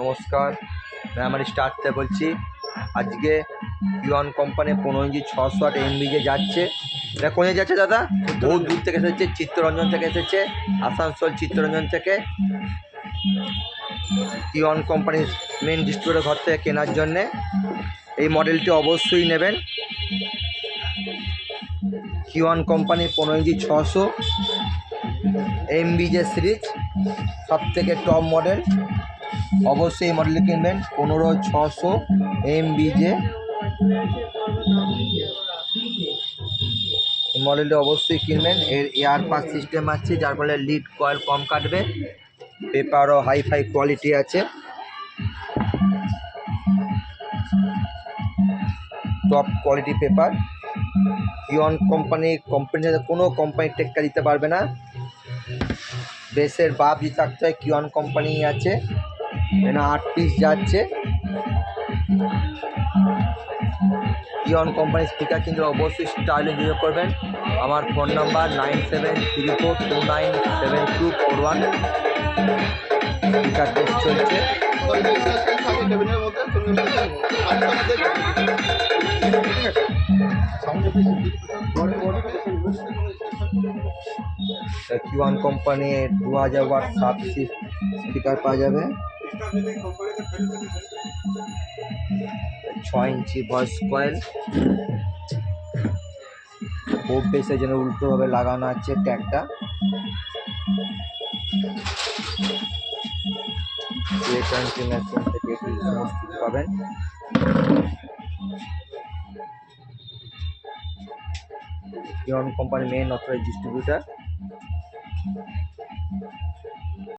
নমস্কার, আমি আমার স্টার্ট থেকে বলছি। আজকে কিওয়ান কোম্পানি 15 ইঞ্চি 608 এমবিজে যাচ্ছে। এটা কোথায় যাচ্ছে দাদা? বহু দূর থেকে এসেছে, চিত্তরঞ্জন থেকে এসেছে, আসানসোল চিত্তরঞ্জন থেকে। কিওয়ান কোম্পানির মেন ডিস্ট্রিবিউটর ঘর থেকে কেনার জন্যে এই মডেলটি অবশ্যই নেবেন। কিওয়ান কোম্পানির 15 ইঞ্চি 600 এমবিজে সিরিজ, সব থেকে টপ মডেল। অবশ্যই এই মডেলটি কিনবেন। 15600 এমবিজে এই মডেলটি অবশ্যই কিনবেন। এর এয়ার পাস সিস্টেম আছে, যার ফলে লিড কয়েল কম কাটবে। পেপারও হাইফাই কোয়ালিটি আছে, টপ কোয়ালিটি পেপার। কিওয়ান কোম্পানির সাথে কোনো কোম্পানি টেক্কা দিতে পারবে না। বেসের বাপ যদি থাকতে হয়, কিওয়ান কোম্পানি আছে। এখানে 8 পিস যাচ্ছে। কিওয়ান কোম্পানির স্পিকার কিন্তু অবশ্যই স্টাইলে যোগাযোগ করবেন। আমার ফোন নাম্বার 9734297241। স্পিকার টেস্ট চলছে। কিওয়ান কোম্পানির 2000 ওয়াট 7 স্পিকার পাওয়া যাবে। 6 ইঞ্চি ভয়েস কয়েল, বোপ বেসের জন্য উল্টোভাবে লাগানো আছে ট্যাগটা। মেশিন থেকে সমস্ত কিছু পাবেন। কিওয়ান কোম্পানি মেইন অথরাইজড ডিস্ট্রিবিউটার।